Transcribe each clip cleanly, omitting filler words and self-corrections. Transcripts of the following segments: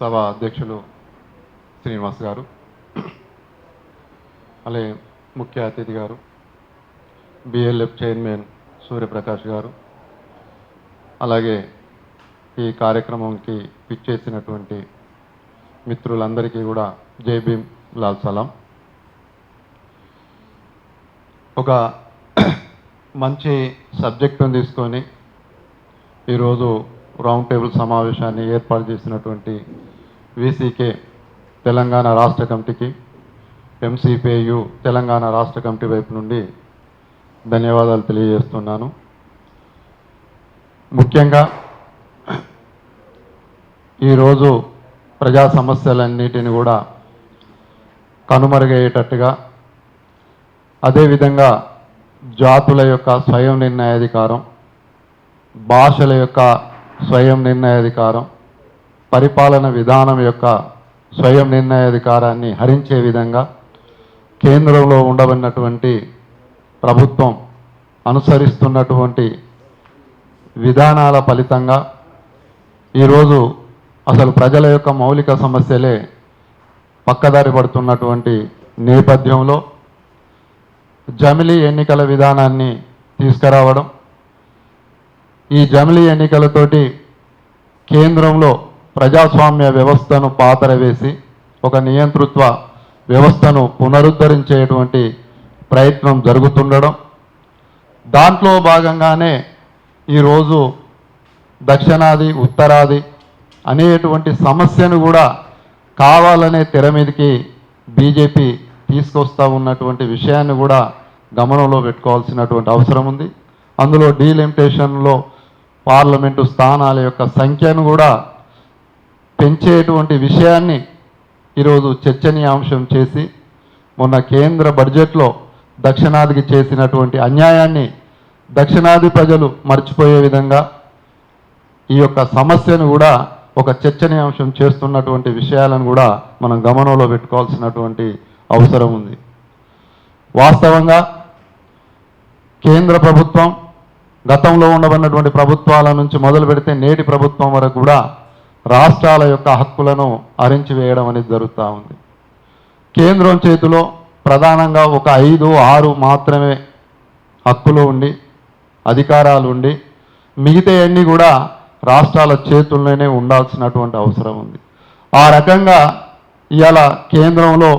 సభ అధ్యక్షులు శ్రీనివాస్ గారు, అలాగే ముఖ్య అతిథి గారు బిఎల్ఎఫ్ చైర్మన్ సూర్యప్రకాష్ గారు, అలాగే ఈ కార్యక్రమంకి పిచ్చేసినటువంటి మిత్రులందరికీ కూడా జై భీమ్ లాల్ సలాం. ఒక మంచి సబ్జెక్టును తీసుకొని ఈరోజు రౌండ్ టేబుల్ సమావేశాన్ని ఏర్పాటు చేసినటువంటి వీసీకే తెలంగాణ రాష్ట్ర కమిటీకి, ఎంసీపీయు తెలంగాణ రాష్ట్ర కమిటీ వైపు నుండి ధన్యవాదాలు తెలియజేస్తున్నాను. ముఖ్యంగా ఈరోజు ప్రజా సమస్యలన్నిటిని కూడా కనుమరుగయ్యేటట్టుగా, అదేవిధంగా జాతుల యొక్క స్వయం నిర్ణయాధికారం, భాషల యొక్క స్వయం నిర్ణయాధికారం, పరిపాలన విధానం యొక్క స్వయం నిర్ణయాధికారాన్ని హరించే విధంగా కేంద్రంలో ఉండబడినటువంటి ప్రభుత్వం అనుసరిస్తున్నటువంటి విధానాల ఫలితంగా ఈరోజు అసలు ప్రజల యొక్క మౌలిక సమస్యలే పక్కదారి పడుతున్నటువంటి నేపథ్యంలో జమిలీ ఎన్నికల విధానాన్ని తీసుకురావడం, ఈ జమిలీ ఎన్నికలతోటి కేంద్రంలో ప్రజాస్వామ్య వ్యవస్థను పాతరవేసి ఒక నియంతృత్వ వ్యవస్థను పునరుద్ధరించేటువంటి ప్రయత్నం జరుగుతుండడం, దాంట్లో భాగంగానే ఈరోజు దక్షిణాది ఉత్తరాది అనేటువంటి సమస్యను కూడా కావాలనే తెర మీదకి బీజేపీ తీసుకొస్తూ ఉన్నటువంటి విషయాన్ని కూడా గమనంలో పెట్టుకోవాల్సినటువంటి అవసరం ఉంది. అందులో డీలిమిటేషన్లో పార్లమెంటు స్థానాల యొక్క సంఖ్యను కూడా పెంచేటువంటి విషయాన్ని ఈరోజు చర్చనీయాంశం చేసి మొన్న కేంద్ర బడ్జెట్లో దక్షిణాదికి చేసినటువంటి అన్యాయాన్ని దక్షిణాది ప్రజలు మర్చిపోయే విధంగా ఈ యొక్క సమస్యను కూడా ఒక చర్చనీయాంశం చేస్తున్నటువంటి విషయాలను కూడా మనం గమనంలో పెట్టుకోవాల్సినటువంటి అవసరం ఉంది. వాస్తవంగా కేంద్ర ప్రభుత్వం గతంలో ఉండబడినటువంటి ప్రభుత్వాల నుంచి మొదలు పెడితే నేటి ప్రభుత్వం వరకు కూడా రాష్ట్రాల యొక్క హక్కులను హరించి వేయడం అనేది జరుగుతూ ఉంది. కేంద్రం చేతిలో ప్రధానంగా ఒక 5-6 మాత్రమే హక్కులు ఉండి, అధికారాలు ఉండి, మిగతా అన్నీ కూడా రాష్ట్రాల చేతుల్లోనే ఉండాల్సినటువంటి అవసరం ఉంది. ఆ రకంగా ఇవాళ కేంద్రంలో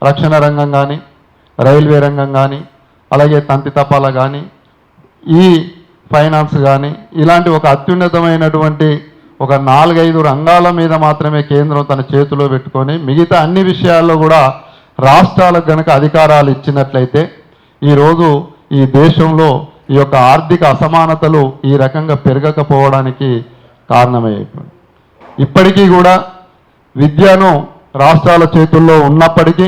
రక్షణ రంగం కానీ, రైల్వే రంగం కానీ, అలాగే తంతి తపాలా కానీ, ఈ ఫైనాన్స్ కానీ, ఇలాంటి ఒక అత్యున్నతమైనటువంటి ఒక 4-5 రంగాల మీద మాత్రమే కేంద్రం తన చేతిలో పెట్టుకొని మిగతా అన్ని విషయాల్లో కూడా రాష్ట్రాలకు గనక అధికారాలు ఇచ్చినట్లయితే ఈరోజు ఈ దేశంలో ఈ యొక్క ఆర్థిక అసమానతలు ఈ రకంగా పెరగకపోవడానికి కారణమయ్యేటువంటి, ఇప్పటికీ కూడా విద్యను రాష్ట్రాల చేతుల్లో ఉన్నప్పటికీ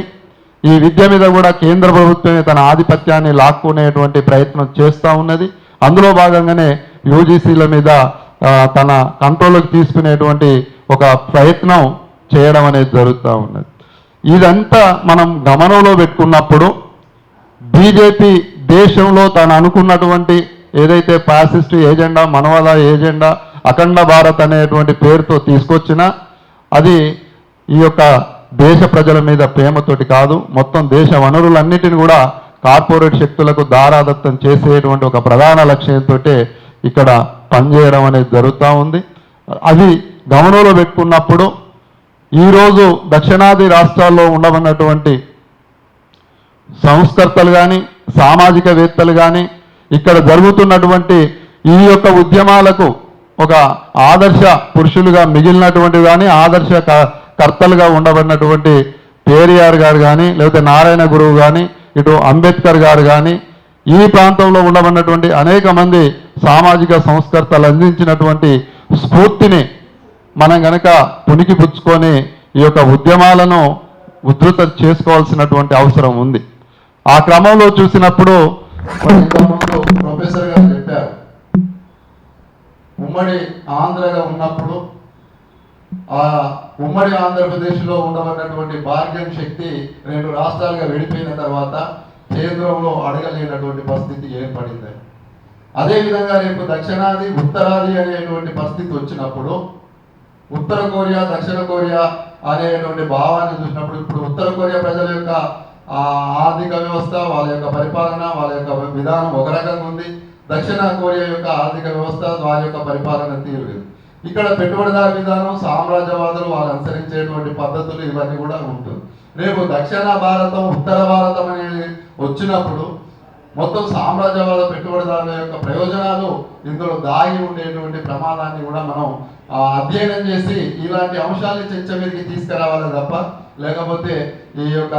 ఈ విద్య మీద కూడా కేంద్ర ప్రభుత్వమే తన ఆధిపత్యాన్ని లాక్కునేటువంటి ప్రయత్నం చేస్తూ ఉన్నది. అందులో భాగంగానే యూజీసీల మీద తన కంట్రోల్లోకి తీసుకునేటువంటి ఒక ప్రయత్నం చేయడం అనేది జరుగుతూ ఉన్నది. ఇదంతా మనం గమనంలో పెట్టుకున్నప్పుడు బీజేపీ దేశంలో తాను అనుకున్నటువంటి ఏదైతే ఫ్యాసిస్ట్ ఏజెండా, మనవాద ఏజెండా, అఖండ భారత్ అనేటువంటి పేరుతో తీసుకొచ్చినా అది ఈ యొక్క దేశ ప్రజల మీద ప్రేమతోటి కాదు, మొత్తం దేశ వనరులన్నిటిని కూడా కార్పొరేట్ శక్తులకు దారాదత్తం చేసేటువంటి ఒక ప్రధాన లక్ష్యంతో ఇక్కడ పనిచేయడం అనేది జరుగుతూ ఉంది. అది గమనంలో పెట్టుకున్నప్పుడు ఈరోజు దక్షిణాది రాష్ట్రాల్లో ఉండబడినటువంటి సంస్కర్తలు కానీ, సామాజికవేత్తలు కానీ ఇక్కడ జరుగుతున్నటువంటి ఈ యొక్క ఉద్యమాలకు ఒక ఆదర్శ పురుషులుగా మిగిలినటువంటి కానీ, ఆదర్శ కర్తలుగా ఉండబడినటువంటి పేరియార్ గారు కానీ, లేకపోతే నారాయణ గురువు కానీ, ఇటు అంబేద్కర్ గారు కానీ, ఈ ప్రాంతంలో ఉండబడినటువంటి అనేక మంది సామాజిక సంస్కర్తలు అందించినటువంటి స్ఫూర్తిని మనం కనుక పునికి పుచ్చుకొని ఈ యొక్క ఉద్యమాలను ఉధృత చేసుకోవాల్సినటువంటి అవసరం ఉంది. ఆ క్రమంలో చూసినప్పుడు ప్రొఫెసర్ గారు చెప్పారు, ఉమ్మడి ఆంధ్రగా ఉన్నప్పుడు ఆ ఉమ్మడి ఆంధ్రప్రదేశ్లో ఉండబడినటువంటి బార్గెన్ శక్తి 2 రాష్ట్రాలుగా విడిపోయిన తర్వాత కేంద్రంలో అడగలేనటువంటి పరిస్థితి ఏర్పడింది. అదేవిధంగా రేపు దక్షిణాది ఉత్తరాది అనేటువంటి పరిస్థితి వచ్చినప్పుడు ఉత్తర కొరియా దక్షిణ కొరియా అనేటువంటి భావాన్ని చూసినప్పుడు ఇప్పుడు ఉత్తర కొరియా ప్రజల యొక్క ఆర్థిక వ్యవస్థ, వాళ్ళ యొక్క పరిపాలన, వాళ్ళ యొక్క విధానం ఒక రకంగా ఉంది. దక్షిణ కొరియా యొక్క ఆర్థిక వ్యవస్థ, వారి యొక్క పరిపాలన తీరు లేదు. ఇక్కడ పెట్టుబడిదారు విధానం, సామ్రాజ్యవాదులు వాళ్ళు అనుసరించేటువంటి పద్ధతులు ఇవన్నీ కూడా ఉంటుంది. రేపు దక్షిణ భారతం ఉత్తర భారతం అనేది వచ్చినప్పుడు మొత్తం సామ్రాజ్యవాద పెట్టుబడిదారుల యొక్క ప్రయోజనాలు ఇందులో దాగి ఉండేటువంటి ప్రమాదాన్ని కూడా మనం అధ్యయనం చేసి ఇలాంటి అంశాలని చర్చ మీదకి తీసుకురావాలి తప్ప, లేకపోతే ఈ యొక్క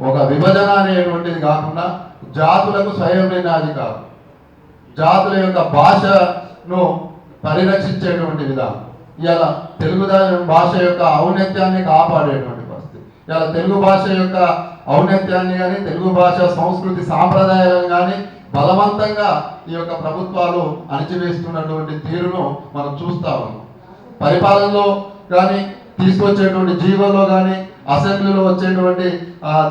ఒక విభజన అనేటువంటిది కాకుండా జాతులకు స్వయం నిర్ణయాధికారం, జాతుల యొక్క భాషను పరిరక్షించేటువంటి విధానం, ఇలా తెలుగు భాష యొక్క ఔన్నత్యాన్ని కాపాడేటువంటి పరిస్థితి, ఇలా తెలుగు భాష యొక్క ఔన్నత్యాన్ని కానీ తెలుగు భాష సంస్కృతి సాంప్రదాయాలను కానీ బలవంతంగా ఈ యొక్క ప్రభుత్వాలు అణిచివేస్తున్నటువంటి తీరును మనం చూస్తా ఉన్నాం. పరిపాలనలో కానీ తీసుకొచ్చేటువంటి జీవోలో కానీ అసెంబ్లీలో వచ్చేటువంటి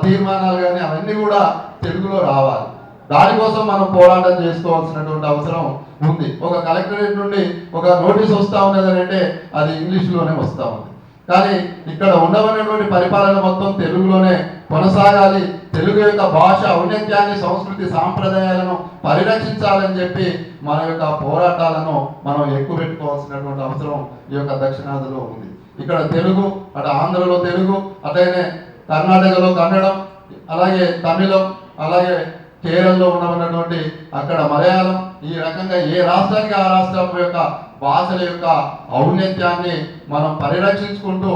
తీర్మానాలు కానీ అవన్నీ కూడా తెలుగులో రావాలి. దానికోసం మనం పోరాటం చేసుకోవాల్సినటువంటి అవసరం ఉంది. ఒక కలెక్టరేట్ నుండి ఒక నోటీస్ వస్తూ ఉన్నది అంటే అది ఇంగ్లీష్లోనే వస్తూ ఉంది. కానీ ఇక్కడ ఉండవనేటువంటి పరిపాలన మొత్తం తెలుగులోనే కొనసాగాలి. తెలుగు యొక్క భాష ఔన్నత్యాన్ని, సంస్కృతి సాంప్రదాయాలను పరిరక్షించాలని చెప్పి మన యొక్క పోరాటాలను మనం ఎక్కువ పెట్టుకోవాల్సినటువంటి అవసరం ఈ యొక్క దక్షిణాదిలో ఉంది. ఇక్కడ తెలుగు, అటు ఆంధ్రలో తెలుగు, అటైనే కర్ణాటకలో కన్నడం, అలాగే తమిళం, అలాగే కేరళలో ఉన్నటువంటి అక్కడ మలయాళం, ఈ రకంగా ఏ రాష్ట్రానికి ఆ రాష్ట్రం యొక్క భాషల యొక్క ఔన్నత్యాన్ని మనం పరిరక్షించుకుంటూ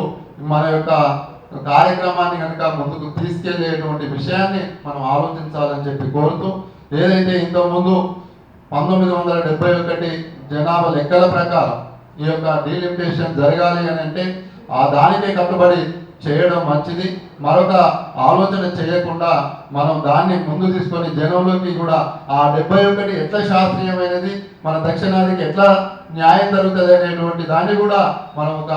మన యొక్క కార్యక్రమాన్ని కనుక ముందుకు తీసుకెళ్లేటువంటి విషయాన్ని మనం ఆలోచించాలని చెప్పి కోరుతూ, ఏదైతే ఇంతకుముందు 1971 జనాభా లెక్కల ప్రకారం ఈ యొక్క డీలిమిటేషన్ జరగాలి అని అంటే దానికే కట్టుబడి చేయడం మంచిది. మరొక ఆలోచన చేయకుండా మనం దాన్ని ముందు తీసుకొని జనంలోకి కూడా ఆ 71 ఎట్లా శాస్త్రీయమైనది, మన దక్షిణాదికి ఎట్లా న్యాయం జరుగుతుంది అనేటువంటి దాన్ని కూడా మనం ఒక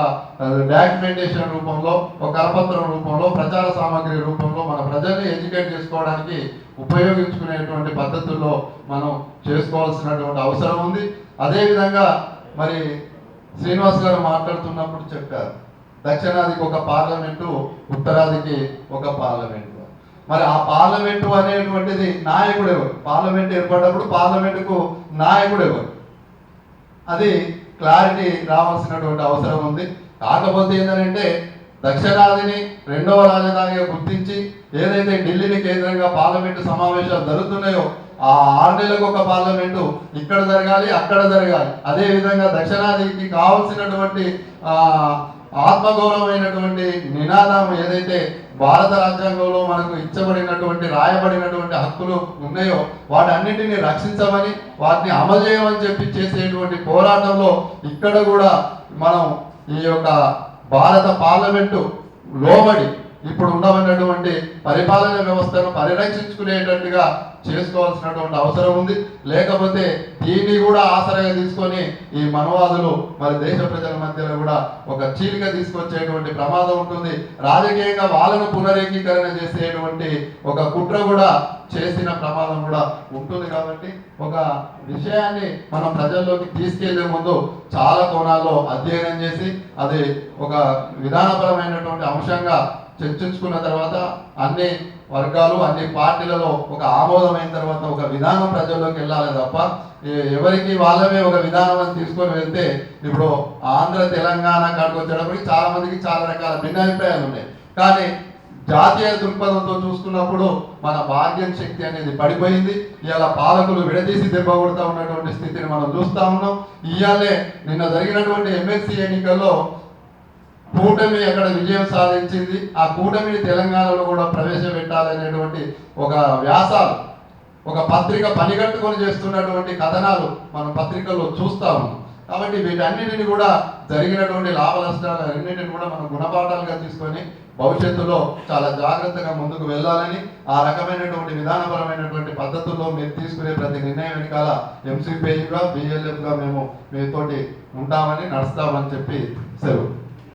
డాక్యుమెంటేషన్ రూపంలో, ఒక కరపత్రం రూపంలో, ప్రచార సామాగ్రి రూపంలో మన ప్రజల్ని ఎడ్యుకేట్ చేసుకోవడానికి ఉపయోగించుకునేటువంటి పద్ధతుల్లో మనం చేసుకోవాల్సినటువంటి అవసరం ఉంది. అదేవిధంగా మరి శ్రీనివాస్ గారు మాట్లాడుతున్నప్పుడు చెప్పారు, దక్షిణాదికి ఒక పార్లమెంటు, ఉత్తరాదికి ఒక పార్లమెంటు. మరి ఆ పార్లమెంటు అనేటువంటిది నాయకుడు ఎవరు? పార్లమెంట్ ఏర్పడినప్పుడు పార్లమెంటుకు నాయకుడు ఎవరు? అది క్లారిటీ రావాల్సినటువంటి అవసరం ఉంది. కాకపోతే ఏంటంటే దక్షిణాదిని రెండవ రాజధానిగా గుర్తించి ఏదైతే ఢిల్లీని కేంద్రంగా పార్లమెంటు సమావేశాలు జరుగుతున్నాయో ఆ 6 నెలలకు ఒక పార్లమెంటు ఇక్కడ జరగాలి, అక్కడ జరగాలి. అదేవిధంగా దక్షిణాదికి కావాల్సినటువంటి ఆత్మగౌరవమైనటువంటి నినాదం ఏదైతే భారత రాజ్యాంగంలో మనకు ఇచ్చబడినటువంటి రాయబడినటువంటి హక్కులు ఉన్నాయో వాటన్నింటినీ రక్షించమని, వాటిని అమలు చేయమని చెప్పి చేసేటువంటి పోరాటంలో ఇక్కడ కూడా మనం ఈ యొక్క భారత పార్లమెంటు లోబడి ఇప్పుడు ఉండమన్నటువంటి పరిపాలన వ్యవస్థను పరిరక్షించుకునేటట్టుగా చేసుకోవాల్సినటువంటి అవసరం ఉంది. లేకపోతే దీన్ని కూడా ఆసరాగా తీసుకొని ఈ మనవాదులు మరి దేశ ప్రజల మధ్యలో కూడా ఒక చీలిక తీసుకొచ్చేటువంటి ప్రమాదం ఉంటుంది. రాజకీయంగా వాళ్ళను పునరేకీకరణ చేసేటువంటి ఒక కుట్ర కూడా చేసిన ప్రమాదం కూడా ఉంటుంది. కాబట్టి ఒక విషయాన్ని మనం ప్రజల్లోకి తీసుకెళ్లే ముందు చాలా కోణాల్లో అధ్యయనం చేసి అది ఒక విధానపరమైనటువంటి అంశంగా చర్చించుకున్న తర్వాత అన్ని వర్గాలు, అన్ని పార్టీలలో ఒక ఆమోదమైన తర్వాత ఒక విధానం ప్రజల్లోకి వెళ్ళాలి తప్ప ఎవరికి వాళ్ళమే ఒక విధానం అని తీసుకొని వెళ్తే ఇప్పుడు ఆంధ్ర తెలంగాణ కాడికి వచ్చేటప్పటికి చాలా మందికి చాలా రకాల భిన్నాభిప్రాయాలు ఉన్నాయి. కానీ జాతీయ దృక్పథంతో చూసుకున్నప్పుడు మన భాగ్యం శక్తి అనేది పడిపోయింది. ఇవాళ పాలకులు విడదీసి దెబ్బ కొడుతూ ఉన్నటువంటి స్థితిని మనం చూస్తూ ఉన్నాం. ఇవాళే నిన్న జరిగినటువంటి ఎమ్మెల్సీ ఎన్నికల్లో కూటమి అక్కడ విజయం సాధించింది. ఆ కూటమిని తెలంగాణలో కూడా ప్రవేశపెట్టాలనేటువంటి ఒక వ్యాసాలు, ఒక పత్రిక పనిగట్టుకొని చేస్తున్నటువంటి కథనాలు మనం పత్రికల్లో చూస్తా ఉన్నాం. కాబట్టి వీటన్నిటిని కూడా జరిగినటువంటి లాభ నష్టాలు అన్నింటిని కూడా మనం గుణపాఠాలుగా తీసుకొని భవిష్యత్తులో చాలా జాగ్రత్తగా ముందుకు వెళ్ళాలని, ఆ రకమైనటువంటి విధానపరమైనటువంటి పద్ధతుల్లో మీరు తీసుకునే ప్రతి నిర్ణయం వెనకాల ఎంసీపీగా, బిఎల్ఎఫ్గా మేము మీతోటి ఉంటామని, నడుస్తామని చెప్పి సెలవు.